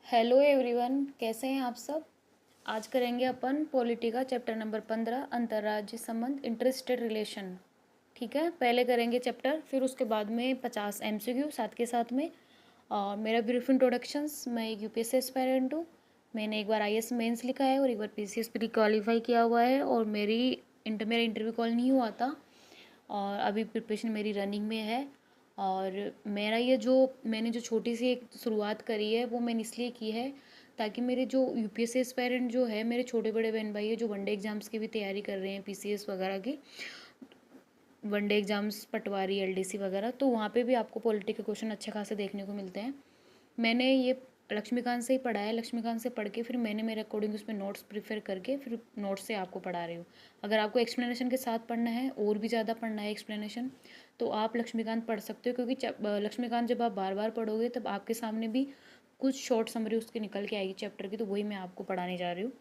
Hello everyone, कैसे हैं आप सब। आज करेंगे अपन पॉलिटी का चैप्टर नंबर 15 अंतर्राज्यीय संबंध इंटरस्टेट रिलेशन। ठीक है, पहले करेंगे चैप्टर, फिर उसके बाद में 50 एमसीक्यू साथ के साथ में। और मेरा ब्रीफ इंट्रोडक्शंस, मैं एक यूपीएससी एस्पायरेंट हूँ। मैंने एक बार आईएएस मेंस लिखा है और एक बार पीसीएस प्री क्वालिफाई किया हुआ है और मेरा इंटरव्यू कॉल नहीं हुआ था और अभी प्रिपरेशन मेरी रनिंग में है। और मेरा ये जो मैंने जो छोटी सी एक शुरुआत करी है वो मैंने इसलिए की है ताकि मेरे जो यूपीएससी एस्पायरेंट जो है, मेरे छोटे बड़े बहन भाई है जो वनडे एग्जाम्स की भी तैयारी कर रहे हैं, पीसीएस वगैरह की वनडे एग्जाम्स, पटवारी, एलडीसी वगैरह, तो वहाँ पे भी आपको पॉलिटी के क्वेश्चन अच्छे खासे देखने को मिलते हैं। मैंने ये लक्ष्मीकांत से ही पढ़ा है, लक्ष्मीकांत से पढ़ के फिर मैंने मेरे अकॉर्डिंग उसमें नोट्स प्रिपेयर करके फिर नोट्स से आपको पढ़ा रही हूँ। अगर आपको एक्सप्लेनेशन के साथ पढ़ना है और भी ज़्यादा पढ़ना है एक्सप्लेनेशन, तो आप लक्ष्मीकांत पढ़ सकते हो, क्योंकि लक्ष्मीकांत जब आप बार बार पढ़ोगे तब आपके सामने भी कुछ शॉर्ट समरी उसकी निकल के आएगी चैप्टर की, तो वही मैं आपको पढ़ाने जा रही हूँ।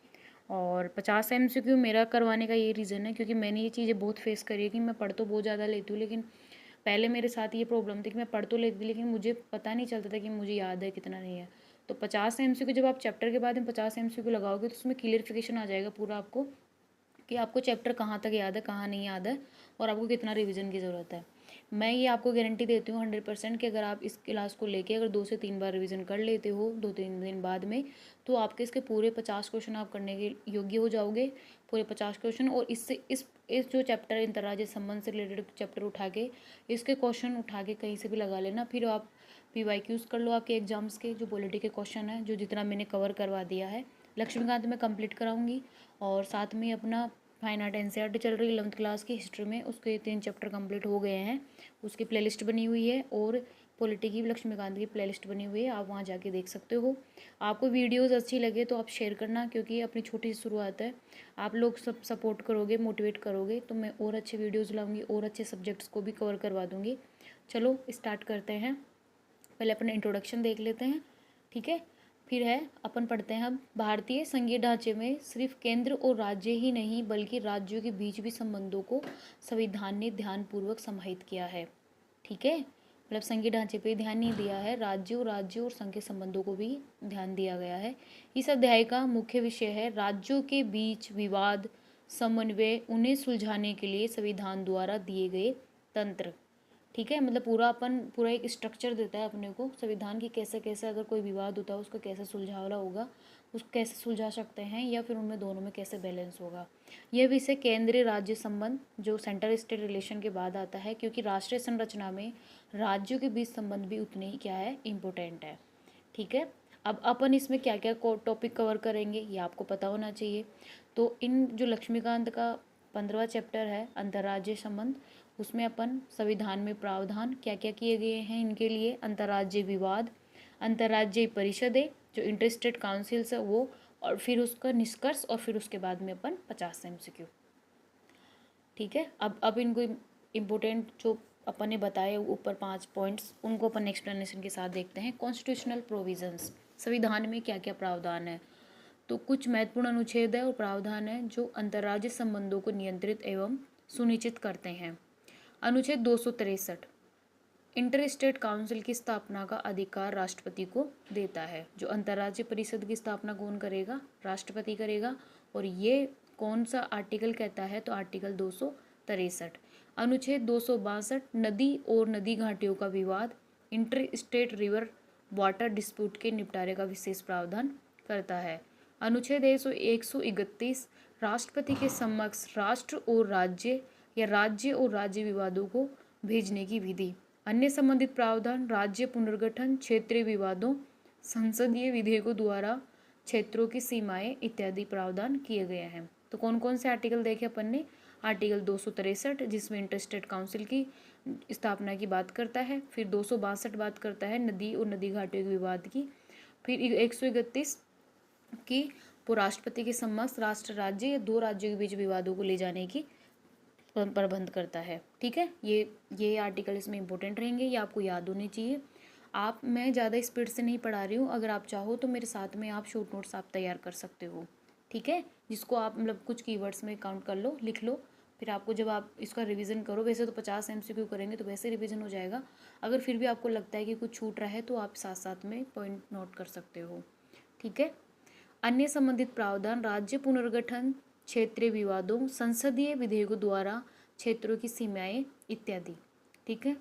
और 50 एमसीक्यू मेरा करवाने का ये रीज़न है क्योंकि मैंने ये चीज़ें बहुत फेस करी है कि मैं पढ़ तो बहुत ज़्यादा लेती हूँ, लेकिन पहले मेरे साथ ये प्रॉब्लम थी कि मैं पढ़ तो लेती थी लेकिन मुझे पता नहीं चलता था कि मुझे याद है कितना नहीं है। तो 50 एमसीक्यू जब आप चैप्टर के बाद में 50 एमसीक्यू लगाओगे तो उसमें क्लियरिफिकेशन आ जाएगा पूरा आपको कि आपको चैप्टर कहाँ तक याद है, कहाँ नहीं याद है और आपको कितना रिवीजन की ज़रूरत है। मैं ये आपको गारंटी देती हूँ 100% कि अगर आप इस क्लास को लेके अगर 2 से 3 बार रिवीजन कर लेते हो 2-3 दिन बाद में, तो आपके इसके पूरे 50 क्वेश्चन आप करने के योग्य हो जाओगे, पूरे 50 क्वेश्चन। और इससे इस जो चैप्टर अंतर्राज्यीय संबंध से रिलेटेड चैप्टर उठा के इसके क्वेश्चन उठा के कहीं से भी लगा लेना, फिर आप पीवाईक्यूज़ कर लो आपके एग्जाम्स के, जो पॉलिटी के क्वेश्चन है जो जितना मैंने कवर करवा दिया है। लक्ष्मीकांत में कंप्लीट कराऊंगी और साथ में अपना फाइन आर्ट एनसीईआरटी चल रही है 11th क्लास की हिस्ट्री में, उसके 3 चैप्टर कंप्लीट हो गए हैं, उसकी प्लेलिस्ट बनी हुई है। और पॉलिटी की भी लक्ष्मीकांत की प्लेलिस्ट बनी हुई है, आप वहाँ जाके देख सकते हो। आपको वीडियोस अच्छी लगे तो आप शेयर करना, क्योंकि अपनी छोटी सी शुरुआत है, आप लोग सब सपोर्ट करोगे, मोटिवेट करोगे तो मैं और अच्छे वीडियोज़ लाऊंगी और अच्छे सब्जेक्ट्स को भी कवर करवा दूँगी। चलो स्टार्ट करते हैं, पहले अपना इंट्रोडक्शन देख लेते हैं। ठीक है, फिर है अपन पढ़ते हैं। अब भारतीय संघीय ढांचे में सिर्फ केंद्र और राज्य ही नहीं बल्कि राज्यों के बीच भी संबंधों को संविधान ने ध्यानपूर्वक समाहित किया है। ठीक है, मतलब संघीय ढांचे पे ध्यान नहीं दिया है, राज्यों और संघ के संबंधों को भी ध्यान दिया गया है। इस अध्याय का मुख्य विषय है राज्यों के बीच विवाद, समन्वय, उन्हें सुलझाने के लिए संविधान द्वारा दिए गए तंत्र। ठीक है, मतलब पूरा एक स्ट्रक्चर देता है अपने को संविधान की, कैसे कैसे अगर कोई विवाद होता है उसको कैसे सुलझाना होगा, उसको कैसे सुलझा सकते हैं, या फिर उनमें दोनों में कैसे बैलेंस होगा। यह विषय केंद्रीय राज्य संबंध जो सेंटर स्टेट रिलेशन के बाद आता है, क्योंकि राष्ट्रीय संरचना में राज्यों के बीच संबंध भी उतने ही क्या है, इम्पोर्टेंट है। ठीक है, अब अपन इसमें क्या क्या टॉपिक कवर करेंगे ये आपको पता होना चाहिए। तो इन जो लक्ष्मीकांत का 15वां चैप्टर है अंतर्राज्यीय संबंध, उसमें अपन संविधान में प्रावधान क्या क्या किए गए हैं इनके लिए, अंतर्राज्यीय विवाद, अंतर्राज्यीय परिषदें जो इंटरस्टेट काउंसिल्स है वो, और फिर उसका निष्कर्ष, और फिर उसके बाद में अपन 50 एमसीक्यू। ठीक है, अब इनको इम्पोर्टेंट जो अपन ने बताए ऊपर 5 पॉइंट्स, उनको अपन एक्सप्लेनेशन के साथ देखते हैं। कॉन्स्टिट्यूशनल प्रोविजंस, संविधान में क्या क्या प्रावधान है। तो कुछ महत्वपूर्ण अनुच्छेद है और प्रावधान है जो अंतर्राज्यीय संबंधों को नियंत्रित एवं सुनिश्चित करते हैं। अनुच्छेद 263, इंटर स्टेट काउंसिल की स्थापना का अधिकार राष्ट्रपति को देता है। जो अंतर्राज्यीय परिषद की स्थापना कौन करेगा, राष्ट्रपति करेगा। और ये कौन सा आर्टिकल कहता है, तो आर्टिकल 263। अनुच्छेद 262, नदी और नदी घाटियों का विवाद, inter state river water dispute के निपटारे का विशेष प्रावधान करता है। अनुच्छेद 131, राष्ट्रपति के समक्ष राष्ट्र और राज्य या राज्य और राज्य विवादों को भेजने की विधि। अन्य संबंधित प्रावधान, राज्य पुनर्गठन, क्षेत्रीय विवादों, संसदीय विधेयकों द्वारा क्षेत्रों की सीमाएं इत्यादि प्रावधान किए गए हैं। तो कौन कौन से आर्टिकल देखे अपन ने, आर्टिकल 263 जिसमें इंटरस्टेट काउंसिल की स्थापना की बात करता है, फिर 262 बात करता है नदी और नदी घाटियों के विवाद की, फिर 131 की राष्ट्रपति के समक्ष राष्ट्र राज्य या दो राज्यों के बीच विवादों को ले जाने की प्रबंध करता है। ठीक है, ये आर्टिकल इसमें इंपॉर्टेंट रहेंगे, ये आपको याद होने चाहिए। मैं ज़्यादा स्पीड से नहीं पढ़ा रही हूँ, अगर आप चाहो तो मेरे साथ में आप शॉर्ट नोट्स आप तैयार कर सकते हो। ठीक है, जिसको आप मतलब कुछ कीवर्ड्स में काउंट कर लो, लिख लो, फिर आपको जब आप इसका रिवीजन करो, वैसे तो 50 एमसीक्यू करेंगे तो वैसे रिवीजन हो जाएगा। अगर फिर भी आपको लगता है कि कुछ छूट रहा है तो आप साथ साथ में पॉइंट नोट कर सकते हो। ठीक है। अन्य संबंधित प्रावधान राज्य पुनर्गठन, क्षेत्रीय विवादों, संसदीय विधेयकों द्वारा क्षेत्रों की सीमाएं इत्यादि। ठीक है।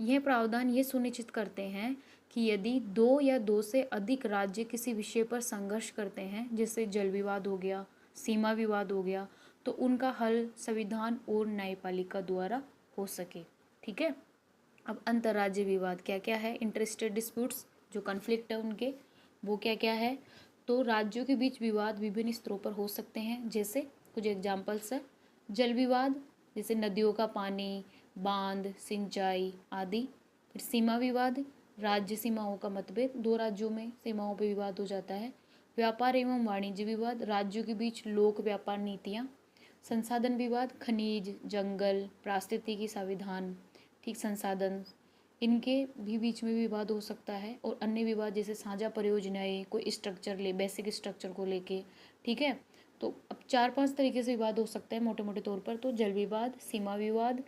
यह प्रावधान ये सुनिश्चित करते हैं कि यदि दो या दो से अधिक राज्य किसी विषय पर संघर्ष करते हैं, जैसे जल विवाद हो गया, सीमा विवाद हो गया, तो उनका हल संविधान और न्यायपालिका द्वारा हो सके। ठीक है। अब अंतर्राज्यीय विवाद क्या क्या है? इंटरस्टेट डिस्प्यूट्स, जो कन्फ्लिक्ट है उनके, वो क्या क्या है? तो राज्यों के बीच विवाद विभिन्न स्तरों पर हो सकते हैं, जैसे कुछ एग्जाम्पल्स है। जल विवाद, जैसे नदियों का पानी, बांध, सिंचाई आदि। फिर सीमा विवाद, राज्य सीमाओं का मतभेद, दो राज्यों में सीमाओं पर विवाद हो जाता है। व्यापार एवं वाणिज्य विवाद, राज्यों के बीच लोक व्यापार नीतियाँ। संसाधन विवाद, खनिज, जंगल, पारिस्थितिकी संविधान, ठीक, संसाधन, इनके भी बीच में विवाद हो सकता है। और अन्य विवाद जैसे साझा परियोजनाएं, कोई स्ट्रक्चर ले, बेसिक स्ट्रक्चर को लेके। ठीक है। तो अब 4-5 तरीके से विवाद हो सकते हैं मोटे मोटे तौर पर। तो जल विवाद, सीमा विवाद,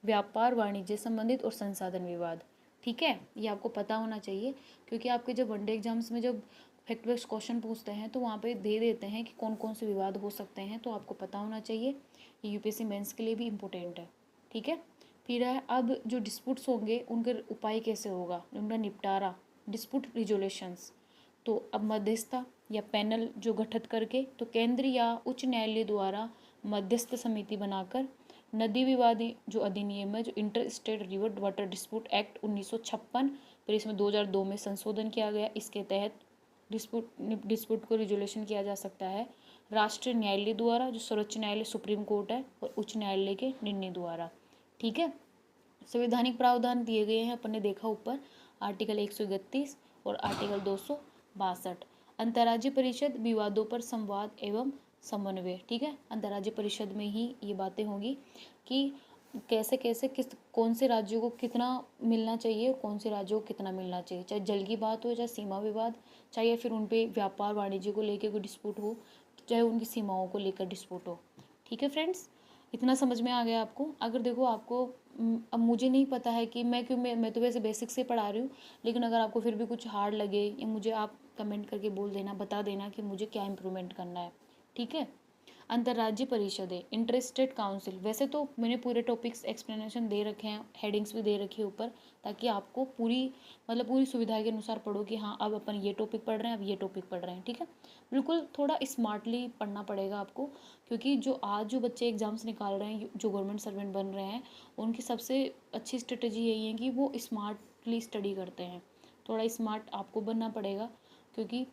व्यापार वाणिज्य संबंधित और संसाधन विवाद। ठीक है। ये आपको पता होना चाहिए, क्योंकि आपके जब वनडे एग्जाम्स में जब फैक्ट वाइज क्वेश्चन पूछते हैं तो वहाँ पे दे देते हैं कि कौन कौन से विवाद हो सकते हैं, तो आपको पता होना चाहिए। ये यूपीएससी मेंस के लिए भी इम्पोर्टेंट है। ठीक है। फिर है, अब जो डिस्प्यूट्स होंगे उनके उपाय कैसे होगा, उनका निपटारा, डिस्प्यूट रिजोल्यूशंस। तो अब मध्यस्थता या पैनल जो गठित करके, तो केंद्र या उच्च न्यायालय द्वारा मध्यस्थ समिति बनाकर। नदी विवाद जो अधिनियम है, जो inter state river water dispute act 1956, फिर इसमें 2002 में संशोधन किया गया, इसके तहत डिस्प्यूट को रिजोल्यूशन किया जा सकता है राष्ट्रीय न्यायालय द्वारा, जो सर्वोच्च न्यायालय सुप्रीम कोर्ट है, और उच्च न्यायालय के निर्णय द्वारा। ठीक है। संवैधानिक प्रावधान दिए गए हैं, अपन ने देखा ऊपर, आर्टिकल 131 और आर्टिकल 262। अंतर्राज्यीय परिषद, विवादों पर संवाद एवं समन्वय। ठीक है। अंतर्राज्यीय परिषद में ही ये बातें होंगी कि कैसे कैसे कौन से राज्यों को कितना मिलना चाहिए और कौन से राज्यों को कितना मिलना चाहिए, चाहे जल की बात हो, चाहे सीमा विवाद, चाहे फिर उन पे व्यापार वाणिज्य को लेकर कोई डिस्प्यूट हो, चाहे उनकी सीमाओं को लेकर डिस्प्यूट हो। ठीक है फ्रेंड्स, इतना समझ में आ गया आपको? अगर देखो आपको अब मुझे नहीं पता है कि मैं तो वैसे बेसिक से पढ़ा रही हूँ, लेकिन अगर आपको फिर भी कुछ हार्ड लगे, या मुझे आप कमेंट करके बोल देना, बता देना कि मुझे क्या इम्प्रूवमेंट करना है। ठीक है। अंतर्राज्यीय परिषदें, इंटर स्टेट काउंसिल, वैसे तो मैंने पूरे टॉपिक्स एक्सप्लेनेशन दे रखे हैं, हेडिंग्स भी दे रखी है ऊपर, ताकि आपको पूरी सुविधा के अनुसार पढ़ो कि हाँ अब अपन ये टॉपिक पढ़ रहे हैं, अब ये टॉपिक पढ़ रहे हैं। ठीक है। बिल्कुल थोड़ा स्मार्टली पढ़ना पड़ेगा आपको, क्योंकि जो बच्चे एग्जाम्स निकाल रहे हैं, जो गवर्नमेंट सर्वेंट बन रहे हैं, उनकी सबसे अच्छी स्ट्रेटजी यही है कि वो स्मार्टली स्टडी करते हैं। थोड़ा स्मार्ट आपको बनना पड़ेगा, क्योंकि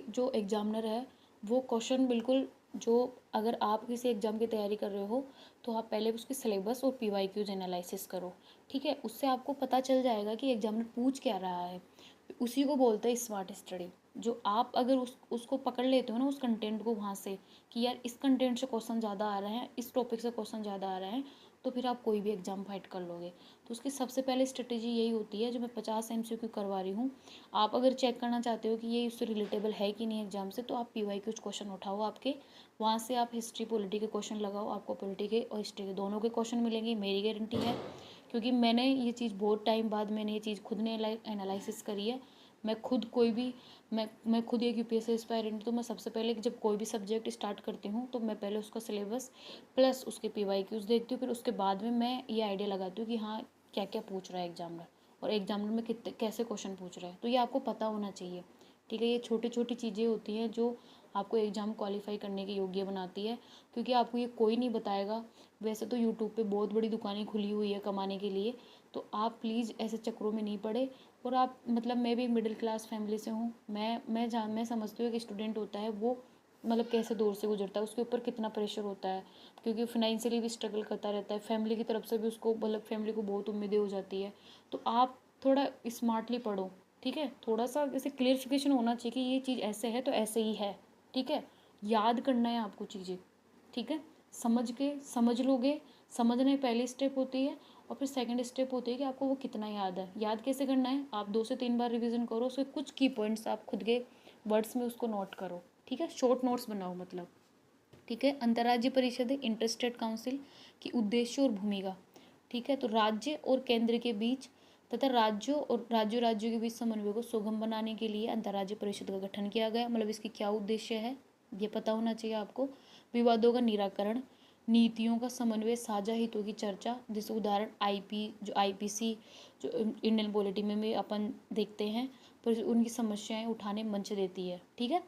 जो एग्जामिनर है वो क्वेश्चन बिल्कुल, जो अगर आप किसी एग्ज़ाम की तैयारी कर रहे हो तो आप पहले उसके सिलेबस और पीवाईक्यूज एनालिसिस करो। ठीक है। उससे आपको पता चल जाएगा कि एग्जामिनर पूछ क्या रहा है, उसी को बोलते हैं स्मार्ट स्टडी। जो आप अगर उसको पकड़ लेते हो ना, उस कंटेंट को वहाँ से, कि यार इस कंटेंट से क्वेश्चन ज़्यादा आ रहे हैं, इस टॉपिक से क्वेश्चन ज़्यादा आ रहे हैं, तो फिर आप कोई भी एग्ज़ाम फाइट कर लोगे। तो उसकी सबसे पहले स्ट्रेटेजी यही होती है, जो मैं 50 MCQ करवा रही हूँ। आप अगर चेक करना चाहते हो कि ये उससे रिलेटेबल है कि नहीं एग्जाम से, तो आप पीवाईक्यूज क्वेश्चन उठाओ आपके, वहाँ से आप हिस्ट्री पॉलिटी के क्वेश्चन लगाओ, आपको पॉलिटी के और हिस्ट्री के दोनों के क्वेश्चन मिलेंगे, मेरी गारंटी है। क्योंकि मैंने ये चीज़ बहुत टाइम बाद मैंने ये चीज़ खुद ने एनालिसिस करी है। मैं खुद कोई भी मैं खुद एक यूपीएससी एस्पायरेंट, तो मैं सबसे पहले जब कोई भी सब्जेक्ट स्टार्ट करती हूँ तो मैं पहले उसका सिलेबस प्लस उसके पीवाईक्यूज देखती हूँ, फिर उसके बाद में मैं ये आइडिया लगाती हूँ कि हाँ क्या क्या पूछ रहा है एग्जामिनर, और एग्जामिनर में कितने कैसे क्वेश्चन पूछ रहा है, तो ये आपको पता होना चाहिए। ठीक है। ये छोटी छोटी चीज़ें होती हैं जो आपको एग्ज़ाम क्वालिफाई करने के योग्य बनाती है, क्योंकि आपको ये कोई नहीं बताएगा। वैसे तो यूट्यूब पे बहुत बड़ी दुकानें खुली हुई है कमाने के लिए, तो आप प्लीज़ ऐसे चक्करों में नहीं पड़े। और आप मैं भी एक मिडिल क्लास फैमिली से हूँ, मैं समझती हूँ कि स्टूडेंट होता है वो कैसे दौर से गुजरता है, उसके ऊपर कितना प्रेशर होता है, क्योंकि फाइनेंशियली भी स्ट्रगल करता रहता है, फैमिली की तरफ से भी उसको फैमिली को बहुत उम्मीदें हो जाती है। तो आप थोड़ा स्मार्टली पढ़ो। ठीक है। थोड़ा सा जैसे क्लियरिफिकेशन होना चाहिए कि ये चीज़ ऐसे है तो ऐसे ही है। ठीक है। याद करना है आपको चीज़ें। ठीक है। समझ लोगे, समझने पहली स्टेप होती है, और फिर सेकंड स्टेप होती है कि आपको वो कितना याद है। याद कैसे करना है, आप 2 से 3 बार रिवीजन करो, उसके कुछ की पॉइंट्स आप खुद के वर्ड्स में उसको नोट करो। ठीक है। शॉर्ट नोट्स बनाओ मतलब। ठीक है। अंतर्राज्यीय परिषदें, इंटर स्टेट काउंसिल की उद्देश्य और भूमिका। ठीक है। तो राज्य और केंद्र के बीच तथा राज्यों के बीच समन्वय को सुगम बनाने के लिए अंतर्राज्यीय परिषद का गठन किया गया। मतलब इसकी क्या उद्देश्य है ये पता होना चाहिए आपको। विवादों का निराकरण, नीतियों का समन्वय, साझा हितों की चर्चा, जैसे उदाहरण आईपीसी जो इंडियन पॉलिटी में भी अपन देखते हैं, पर उनकी समस्याएं उठाने मंच देती है। ठीक है।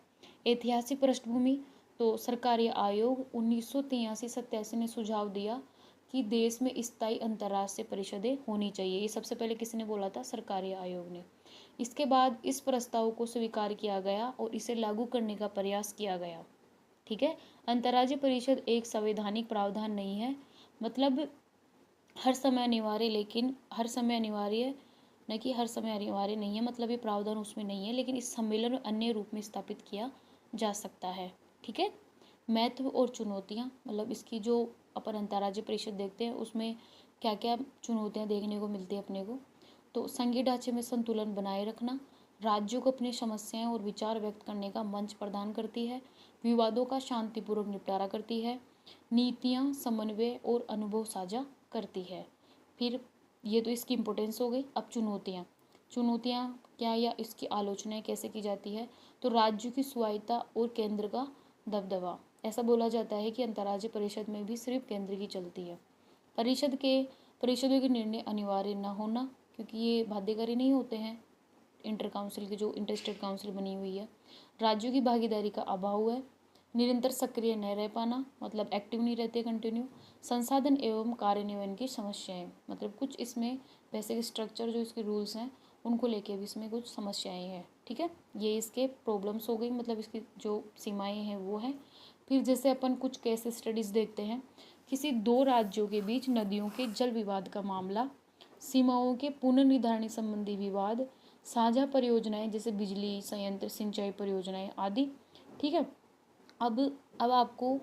ऐतिहासिक पृष्ठभूमि, तो सरकारी आयोग 1983-87 ने सुझाव दिया कि देश में स्थायी अंतर्राष्ट्रीय परिषदें होनी चाहिए। ये सबसे पहले किसने बोला था? सरकारी आयोग ने। इसके बाद इस प्रस्ताव को स्वीकार किया गया और इसे लागू करने का प्रयास किया गया। ठीक है। अंतर्राज्यीय परिषद एक संवैधानिक प्रावधान नहीं है, मतलब हर समय अनिवार्य नहीं है, मतलब ये प्रावधान उसमें नहीं है, लेकिन इस सम्मेलन में अन्य रूप में स्थापित किया जा सकता है। ठीक है। महत्व और चुनौतियाँ, मतलब इसकी जो अपन अंतर्राज्यीय परिषद देखते हैं उसमें क्या क्या चुनौतियाँ देखने को मिलती है अपने को। तो संघीय ढांचे में संतुलन बनाए रखना, राज्यों को अपनी समस्याएं और विचार व्यक्त करने का मंच प्रदान करती है, विवादों का शांतिपूर्वक निपटारा करती है, नीतियाँ, समन्वय और अनुभव साझा करती है। फिर ये तो इसकी इम्पोर्टेंस हो गई। अब चुनौतियाँ क्या या इसकी आलोचनाएं कैसे की जाती है? तो राज्यों की स्वायत्ता और केंद्र का दबदबा। ऐसा बोला जाता है कि अंतर्राज्यीय परिषद में भी सिर्फ केंद्र की चलती है। परिषदों के निर्णय अनिवार्य न होना, क्योंकि ये बाध्यकारी नहीं होते हैं। इंटर काउंसिल की जो इंटर स्टेट काउंसिल बनी हुई है, राज्यों की भागीदारी का अभाव है, निरंतर सक्रिय न रह पाना, मतलब एक्टिव नहीं रहते कंटिन्यू, संसाधन एवं कार्यान्वयन की समस्याएं, मतलब कुछ इसमें बेसिक स्ट्रक्चर जो इसके रूल्स हैं उनको लेके भी इसमें कुछ समस्याएं हैं। ठीक है। ये इसके प्रॉब्लम्स हो गई, मतलब इसकी जो सीमाएं हैं वो हैं। फिर जैसे अपन कुछ केस स्टडीज देखते हैं, किसी दो राज्यों के बीच नदियों के जल विवाद का मामला, सीमाओं के पुनर्निर्धारण संबंधी विवाद, साझा परियोजनाएं जैसे बिजली संयंत्र, सिंचाई परियोजनाएं आदि। ठीक है। अब आपको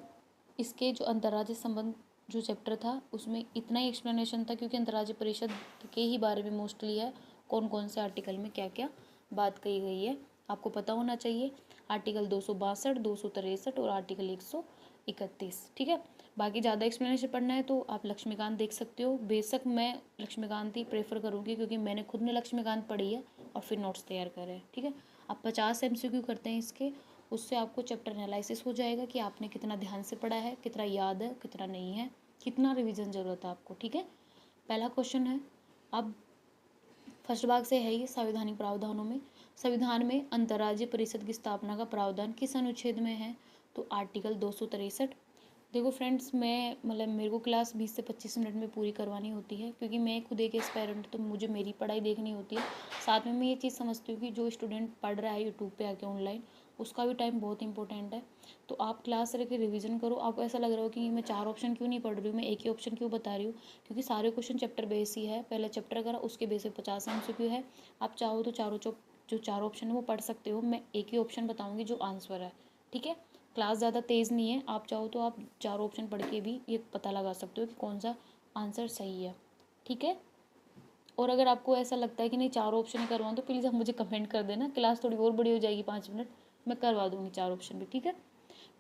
इसके जो अंतर्राज्यीय संबंध जो चैप्टर था उसमें इतना ही एक्सप्लेनेशन था, क्योंकि अंतर्राज्यीय परिषद के ही बारे में मोस्टली है, कौन कौन से आर्टिकल में क्या क्या बात कही गई है आपको पता होना चाहिए। आर्टिकल 262, 263 और आर्टिकल 131। ठीक है। बाकी ज़्यादा एक्सप्लेनेशन पढ़ना है तो आप लक्ष्मीकांत देख सकते हो। बेशक मैं लक्ष्मीकांत ही प्रेफर करूँगी, क्योंकि मैंने खुद ने लक्ष्मीकांत पढ़ी है और फिर नोट्स तैयार करे हैं। ठीक है। आप 50 MCQ करते हैं इसके, उससे आपको चैप्टर एनालिसिस हो जाएगा कि आपने कितना ध्यान से पढ़ा है, कितना याद है, कितना नहीं है, कितना रिवीजन ज़रूरत है आपको। ठीक है। पहला क्वेश्चन है, अब फर्स्ट भाग से है ये संवैधानिक प्रावधानों में। संविधान में अंतर्राज्यीय परिषद की स्थापना का प्रावधान किस अनुच्छेद में है? तो आर्टिकल 263। देखो फ्रेंड्स, मेरे को क्लास 20 से 25 मिनट में पूरी करवानी होती है, क्योंकि मैं खुद एक एस्पायरेंट, तो मुझे मेरी पढ़ाई देखनी होती है। साथ में मैं ये चीज़ समझती हूँ कि जो स्टूडेंट पढ़ रहा है यूट्यूब पे आके ऑनलाइन, उसका भी टाइम बहुत इंपॉर्टेंट है। तो आप क्लास रह के रिविज़न करो। आपको ऐसा लग रहा हो कि मैं 4 ऑप्शन क्यों नहीं पढ़ रही हूँ, मैं एक ही ऑप्शन क्यों बता रही हूँ, क्योंकि सारे क्वेश्चन चैप्टर बेस ही है। पहले चैप्टर करा, उसके बेस पे 50 MCQ है। आप चाहो तो जो चारों ऑप्शन है वो पढ़ सकते हो। मैं एक ही ऑप्शन बताऊँगी जो आंसर है। ठीक है। क्लास ज़्यादा तेज़ नहीं है, आप चाहो तो आप चारों ऑप्शन पढ़ के भी ये पता लगा सकते हो कि कौन सा आंसर सही है। ठीक है। और अगर आपको ऐसा लगता है कि नहीं चारों ऑप्शन ही करवाऊँ, तो प्लीज़ आप मुझे कमेंट कर देना, क्लास थोड़ी और बड़ी हो जाएगी 5 मिनट, मैं करवा दूँगी 4 ऑप्शन भी। ठीक है।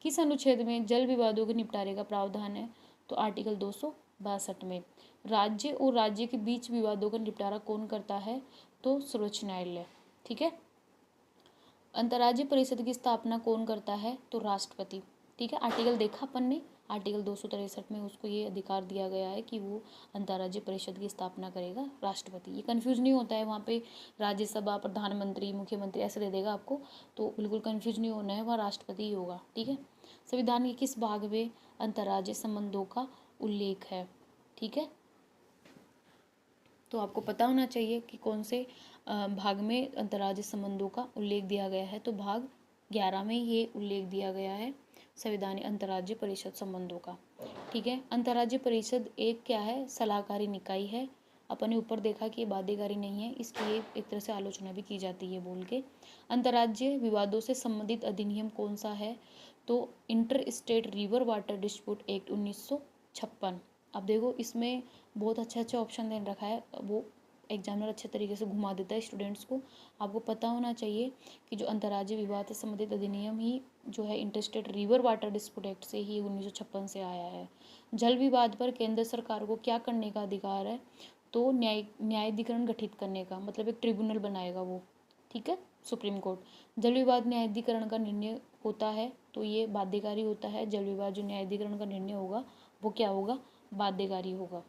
किस अनुच्छेद में जल विवादों के निपटारे का प्रावधान है? तो आर्टिकल 262 में। राज्य और राज्य के बीच विवादों का निपटारा कौन करता है? तो सर्वोच्च न्यायालय। ठीक है। अंतर्राज्यीय परिषद की स्थापना कौन करता है? तो राष्ट्रपति। ठीक है। आर्टिकल देखा अपन ने, आर्टिकल 263 में उसको ये अधिकार दिया गया है कि वो अंतर्राज्यीय परिषद की स्थापना करेगा राष्ट्रपति। ये कंफ्यूज नहीं होता है, वहाँ पे राज्यसभा, प्रधानमंत्री, मुख्यमंत्री ऐसे दे देगा आपको, तो बिल्कुल कंफ्यूज नहीं होना है, वहाँ राष्ट्रपति ही होगा। ठीक है। संविधान के किस भाग में अंतर्राज्यीय संबंधों का उल्लेख है? ठीक है। तो आपको पता होना चाहिए कि कौन से भाग में अंतर्राज्यीय संबंधों का उल्लेख दिया गया है। तो भाग 11 में ये उल्लेख दिया गया है संवैधानिक अंतर्राज्यीय परिषद संबंधों का। ठीक है। अंतर्राज्यीय परिषद एक क्या है? सलाहकारी निकाय है। अपन ने ऊपर देखा कि ये बाध्यकारी नहीं है, इसकी एक तरह से आलोचना भी की जाती है बोल के। अंतर्राज्यीय विवादों से संबंधित अधिनियम कौन सा है? तो inter state river water dispute act 1956। अब देखो इसमें बहुत अच्छा ऑप्शन दे रखा है, वो एग्जामिनर अच्छे तरीके से घुमा देता है स्टूडेंट्स को। आपको पता होना चाहिए कि जो अंतर्राज्यीय विवाद से संबंधित अधिनियम ही जो है interstate river water dispute act से ही 1956 से आया है। जल विवाद पर केंद्र सरकार को क्या करने का अधिकार है? तो न्यायाधिकरण गठित करने का, मतलब एक ट्रिब्यूनल बनाएगा वो, ठीक है, सुप्रीम कोर्ट। जल विवाद न्यायाधिकरण का निर्णय होता है तो ये बाध्यकारी होता है। जल विवाद जो न्यायाधिकरण का निर्णय होगा वो क्या होगा, बाध्यकारी होगा।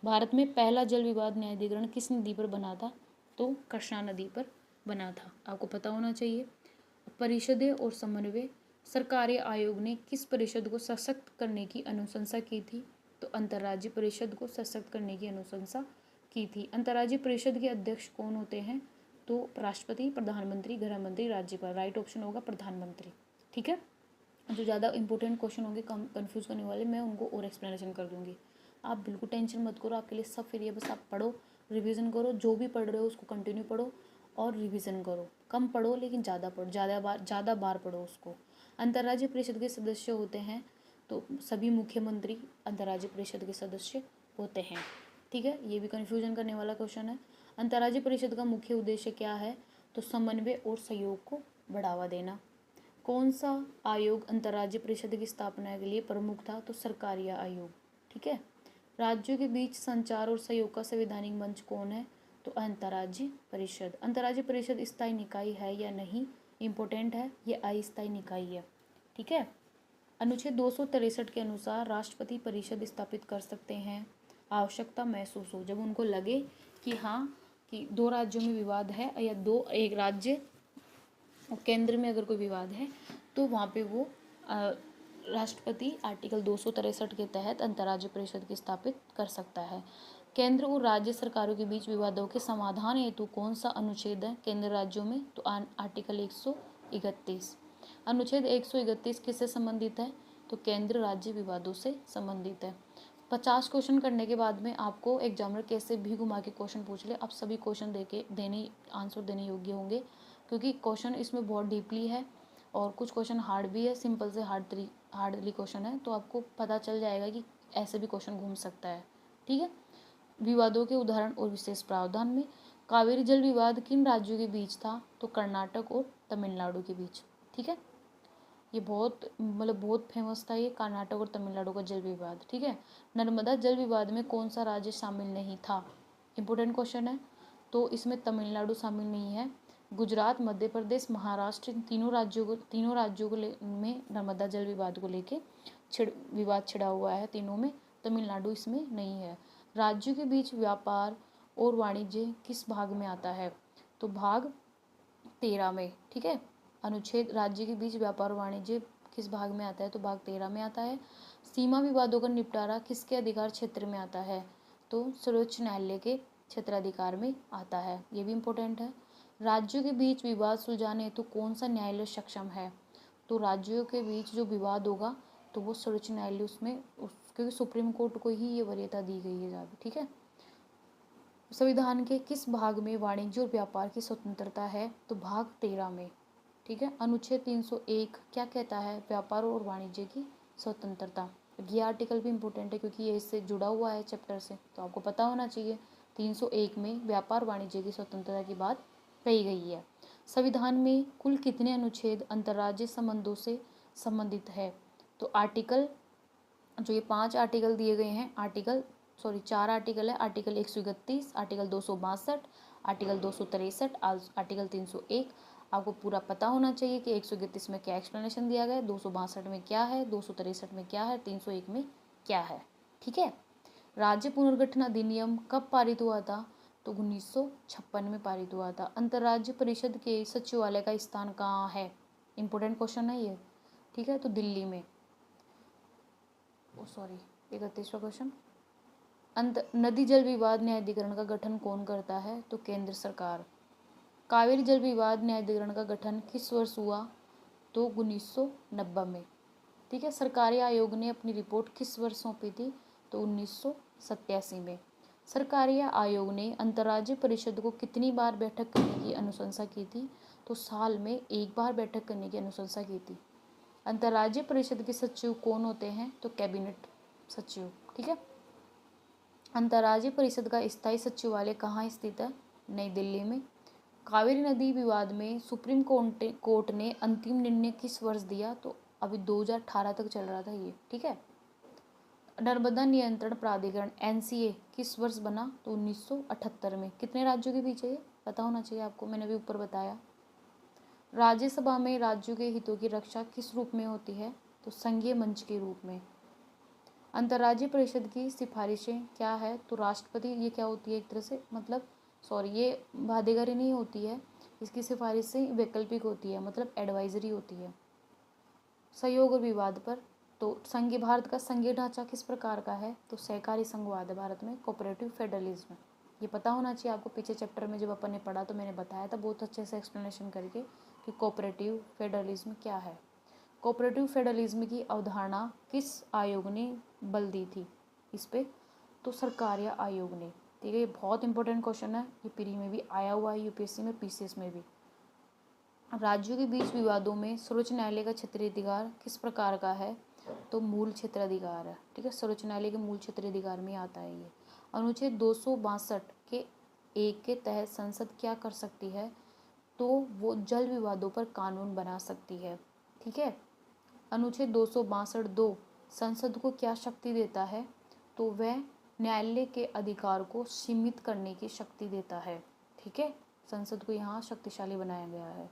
भारत में पहला जल विवाद न्यायाधिकरण किस नदी पर बना था, तो कृष्णा नदी पर बना था, आपको पता होना चाहिए। परिषदें और समन्वय, सरकारी आयोग ने किस परिषद को सशक्त करने की अनुशंसा की थी, तो अंतर्राज्यीय परिषद को सशक्त करने की अनुशंसा की थी। अंतर्राज्यीय परिषद के अध्यक्ष कौन होते हैं, तो राष्ट्रपति, प्रधानमंत्री, गृह मंत्री, राज्यपाल। राइट ऑप्शन होगा प्रधानमंत्री, ठीक है। जो ज़्यादा इंपॉर्टेंट क्वेश्चन होंगे कंफ्यूज करने वाले, मैं उनको और एक्सप्लेनेशन कर दूंगी। आप बिल्कुल टेंशन मत करो, आपके लिए सब फ्री है, बस आप पढ़ो, रिवीजन करो, जो भी पढ़ रहे हो उसको कंटिन्यू पढ़ो और रिवीजन करो। कम पढ़ो लेकिन ज़्यादा पढ़ो, ज़्यादा बार पढ़ो उसको। अंतर्राज्यीय परिषद के सदस्य होते हैं तो सभी मुख्यमंत्री अंतर्राज्यीय परिषद के सदस्य होते हैं, ठीक है। ये भी कन्फ्यूजन करने वाला क्वेश्चन है। अंतर्राज्यीय परिषद का मुख्य उद्देश्य क्या है, तो समन्वय और सहयोग को बढ़ावा देना। कौन सा आयोग अंतर्राज्यीय परिषद की स्थापना के लिए प्रमुख था, तो सरकारी आयोग, ठीक है। राज्यों के बीच संचार और सहयोग का संवैधानिक मंच कौन है, तो अंतर्राज्यीय परिषद। अंतर्राज्यीय परिषद स्थायी निकाय है या नहीं, इम्पोर्टेंट है, ये अस्थायी निकाय है, ठीक है। अनुच्छेद 263 के अनुसार राष्ट्रपति परिषद स्थापित कर सकते हैं, आवश्यकता महसूस हो, जब उनको लगे कि हाँ कि दो राज्यों में विवाद है या एक राज्य और केंद्र में अगर कोई विवाद है तो वहाँ पे वो राष्ट्रपति आर्टिकल 263 के तहत अंतर्राज्यीय परिषद की स्थापित कर सकता है। केंद्र और राज्य सरकारों के बीच विवादों के समाधान हेतु कौन सा अनुच्छेद है केंद्र राज्यों में, तो आर्टिकल 131। अनुच्छेद 131 किससे संबंधित है, तो केंद्र राज्य विवादों से संबंधित है। 50 क्वेश्चन करने के बाद में आपको एग्जामिनर कैसे भी घुमा के क्वेश्चन पूछ ले, आप सभी क्वेश्चन आंसर देने योग्य होंगे, क्योंकि क्वेश्चन इसमें बहुत डीपली है और कुछ क्वेश्चन हार्ड भी है, सिंपल से हार्डली क्वेश्चन है, तो आपको पता चल जाएगा कि ऐसे भी क्वेश्चन घूम सकता है, ठीक है। विवादों के उदाहरण और विशेष प्रावधान में कावेरी जल विवाद किन राज्यों के बीच था, तो कर्नाटक और तमिलनाडु के बीच, ठीक है। ये बहुत फेमस था, ये कर्नाटक और तमिलनाडु का जल विवाद, ठीक है। नर्मदा जल विवाद में कौन सा राज्य शामिल नहीं था, इंपॉर्टेंट क्वेश्चन है, तो इसमें तमिलनाडु शामिल नहीं है। गुजरात, मध्य प्रदेश, महाराष्ट्र, तीनों राज्यों में नर्मदा जल विवाद को लेके विवाद छिड़ा हुआ है तीनों में, तमिलनाडु इसमें नहीं है। राज्यों के बीच व्यापार और वाणिज्य किस भाग में आता है, तो भाग 13 में, ठीक है। अनुच्छेद राज्य के बीच व्यापार और वाणिज्य किस भाग में आता है, तो भाग 13 में आता है। सीमा विवादों का निपटारा किसके अधिकार क्षेत्र में आता है, तो सर्वोच्च न्यायालय के क्षेत्राधिकार में आता है, ये भी इम्पोर्टेंट है। राज्यों के बीच विवाद सुलझाने हेतु कौन सा न्यायालय सक्षम है, तो राज्यों के बीच जो विवाद होगा तो वो सर्वोच्च न्यायालय क्योंकि सुप्रीम कोर्ट को ही ये वरीयता दी गई है ज़्यादा, ठीक है। संविधान के किस भाग में वाणिज्य और व्यापार की स्वतंत्रता है, तो भाग 13 में, ठीक है। अनुच्छेद 301 क्या कहता है, व्यापार और वाणिज्य की स्वतंत्रता। ये आर्टिकल भी इम्पोर्टेंट है क्योंकि ये इससे जुड़ा हुआ है चैप्टर से, तो आपको पता होना चाहिए। 301 में व्यापार वाणिज्य की स्वतंत्रता की बात कही गई है। संविधान में कुल कितने अनुच्छेद अंतर्राज्यीय संबंधों से संबंधित है, तो आर्टिकल जो ये 5 आर्टिकल दिए गए हैं, 4 आर्टिकल है, आर्टिकल 131, आर्टिकल 262, आर्टिकल 263, आर्टिकल 301। आपको पूरा पता होना चाहिए कि 131 में क्या एक्सप्लेनेशन दिया गया है, 262 में क्या है, 263 में क्या है, 301 में क्या है, ठीक है। राज्य पुनर्गठन अधिनियम कब पारित हुआ था, तो 1956 में पारित हुआ था। अंतर्राज्यीय परिषद के सचिवालय का स्थान कहाँ है, इंपॉर्टेंट क्वेश्चन है ये, ठीक है, तो दिल्ली में। 31वां क्वेश्चन, नदी जल विवाद न्यायाधिकरण का गठन कौन करता है, तो केंद्र सरकार। कावेरी जल विवाद न्यायाधिकरण का गठन किस वर्ष हुआ, तो 1990 में, ठीक है। सरकारी आयोग ने अपनी रिपोर्ट किस वर्ष सौंपी थी, तो 1987 में। सरकारी आयोग ने अंतर्राज्यीय परिषद को कितनी बार बैठक करने की अनुशंसा की थी, तो साल में एक बार बैठक करने की अनुशंसा की थी। अंतर्राज्यीय परिषद के सचिव कौन होते हैं, तो कैबिनेट सचिव, ठीक है। अंतर्राज्यीय परिषद का स्थायी सचिवालय कहाँ स्थित है, नई दिल्ली में। कावेरी नदी विवाद में सुप्रीम कोर्ट ने अंतिम निर्णय किस वर्ष दिया, तो अभी 2018 तक चल रहा था ये, ठीक है। नर्मदा नियंत्रण प्राधिकरण एनसीए किस वर्ष बना? तो 1978 में। कितने राज्यों के बीच है ये? पता होना चाहिए आपको, मैंने भी ऊपर बताया। राज्यसभा में राज्यों के हितों की रक्षा किस रूप में होती है? तो संघीय मंच के रूप में। अंतर्राज्यीय परिषद की सिफारिशें क्या है? तो राष्ट्रपति, ये क्या होती है एक तरह से, मतलब सॉरी, ये बाध्यकारी नहीं होती है, इसकी सिफारिशें वैकल्पिक होती है, मतलब एडवाइजरी होती है। सहयोग और विवाद पर, तो संघीय भारत का संघीय ढांचा किस प्रकार का है? तो सहकारी संघवाद है भारत में, कोऑपरेटिव फेडरलिज्म। ये पता होना चाहिए आपको, पीछे चैप्टर में जब अपन ने पढ़ा तो मैंने बताया था बहुत अच्छे से एक्सप्लेनेशन करके कि कोऑपरेटिव फेडरलिज्म क्या है। कोऑपरेटिव फेडरलिज्म की अवधारणा किस आयोग ने बल दी थी इस पे? तो सरकार या आयोग ने। ठीक है, ये बहुत इंपॉर्टेंट क्वेश्चन है, ये प्री में भी आया हुआ है, यूपीएससी में, पीसीएस में भी। राज्यों के बीच विवादों में सर्वोच्च न्यायालय का क्षेत्रीय अधिकार किस प्रकार का है? तो मूल क्षेत्राधिकार है। ठीक है, सर्वोच्च न्यायालय के मूल क्षेत्राधिकार में आता है ये। अनुच्छेद 262 के एक के तहत संसद क्या कर सकती है? तो वो जल विवादों पर कानून बना सकती है। ठीक है, अनुच्छेद 262(2) संसद को क्या शक्ति देता है? तो वह न्यायालय के अधिकार को सीमित करने की शक्ति देता है। ठीक है, संसद को यहाँ शक्तिशाली बनाया गया है।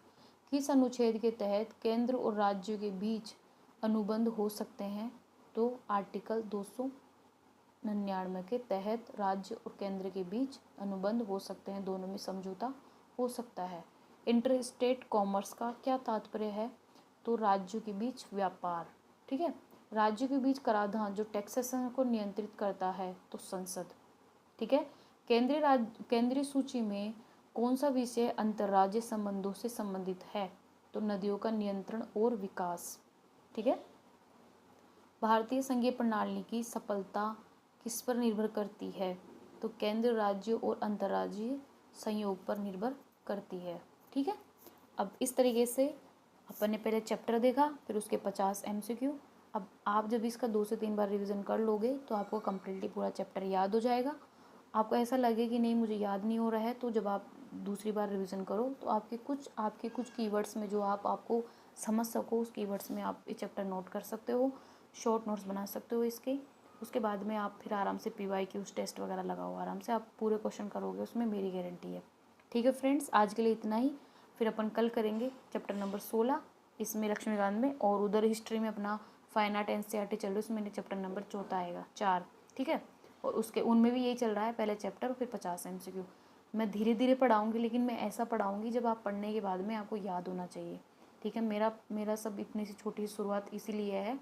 किस अनुच्छेद के तहत केंद्र और राज्यों के बीच अनुबंध हो सकते हैं? तो आर्टिकल 299 के तहत राज्य और केंद्र के बीच अनुबंध हो सकते हैं, दोनों में समझौता हो सकता है। इंटर स्टेट कॉमर्स का क्या तात्पर्य है? तो राज्यों के बीच व्यापार। ठीक है, राज्यों के बीच कराधान जो टैक्सेशन को नियंत्रित करता है, तो संसद। ठीक है, केंद्रीय सूची में कौन सा विषय अंतर्राज्यीय संबंधों से संबंधित है? तो नदियों का नियंत्रण और विकास। ठीक है, भारतीय संघीय प्रणाली की सफलता किस पर निर्भर करती है? तो केंद्र, राज्यों और अंतर्राज्यीय संयोग पर निर्भर करती है। ठीक है, अब इस तरीके से अपन ने पहले चैप्टर देखा, फिर उसके 50 MCQ। अब आप जब इसका 2 से 3 बार रिवीजन कर लोगे तो आपको कम्प्लीटली पूरा चैप्टर याद हो जाएगा। आपको ऐसा लगे कि नहीं मुझे याद नहीं हो रहा है, तो जब आप दूसरी बार रिवीजन करो तो आपके कुछ कीवर्ड्स में जो आपको समझ सको, उस कीवर्ड्स में आप ये चैप्टर नोट कर सकते हो, शॉर्ट नोट्स बना सकते हो इसके। उसके बाद में आप फिर आराम से PYQs टेस्ट वगैरह लगाओ, आराम से आप पूरे क्वेश्चन करोगे, उसमें मेरी गारंटी है। ठीक है फ्रेंड्स, आज के लिए इतना ही। फिर अपन कल करेंगे चैप्टर नंबर 16, इसमें लक्ष्मीकांत में, और उधर हिस्ट्री में अपना फाइन आर्ट NCERT चल रही है, उसमें चैप्टर नंबर 4 आएगा, 4। ठीक है, और उसके उनमें भी यही चल रहा है, पहले चैप्टर फिर 50 MCQ। मैं धीरे धीरे पढ़ाऊँगी, लेकिन मैं ऐसा पढ़ाऊँगी जब आप पढ़ने के बाद में आपको याद होना चाहिए। ठीक है, मेरा सब इतनी सी छोटी शुरुआत इसीलिए है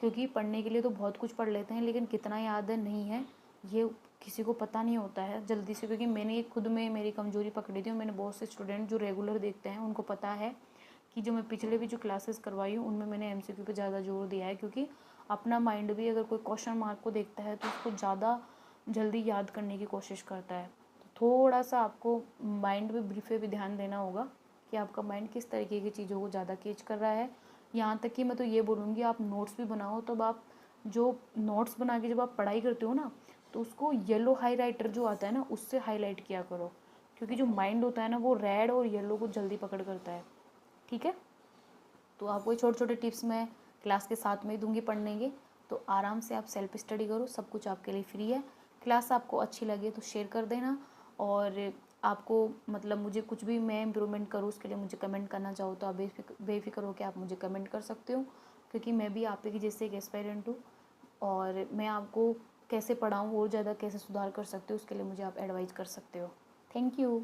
क्योंकि पढ़ने के लिए तो बहुत कुछ पढ़ लेते हैं, लेकिन कितना याद है नहीं है ये किसी को पता नहीं होता है जल्दी से, क्योंकि मैंने खुद में मेरी कमजोरी पकड़ी थी। और मैंने बहुत से स्टूडेंट जो रेगुलर देखते हैं उनको पता है कि जो मैं पिछले भी जो क्लासेस करवाई हूँ उनमें मैंने MCQ पे ज़्यादा जोर दिया है, क्योंकि अपना माइंड भी अगर कोई क्वेश्चन मार्क को देखता है तो उसको ज़्यादा जल्दी याद करने की कोशिश करता है। तो थोड़ा सा आपको माइंड पे ब्रीफ पे भी ध्यान देना होगा कि आपका माइंड किस तरीके की चीज़ों को ज़्यादा कैच कर रहा है। यहाँ तक कि मैं तो ये बोलूँगी आप नोट्स भी बनाओ, तब आप जो नोट्स बना के जब आप पढ़ाई करते हो ना, तो उसको येलो हाईलाइटर जो आता है ना उससे हाईलाइट किया करो, क्योंकि जो माइंड होता है ना वो रेड और येलो को जल्दी पकड़ करता है। ठीक है, तो आपको छोटे छोटे टिप्स मैं क्लास के साथ में ही दूंगी पढ़ने के, तो आराम से आप सेल्फ स्टडी करो, सब कुछ आपके लिए फ्री है। क्लास आपको अच्छी लगे तो शेयर कर देना, और आपको मतलब मुझे कुछ भी मैं इम्प्रूवमेंट करूँ उसके लिए मुझे कमेंट करना चाहो तो आप बेफिक्र हो कि आप मुझे कमेंट कर सकते हो, क्योंकि मैं भी आप ही जैसे एक एस्पायरेंट हूँ, और मैं आपको कैसे पढ़ाऊँ और ज़्यादा कैसे सुधार कर सकते हो उसके लिए मुझे आप एडवाइस कर सकते हो। Thank you.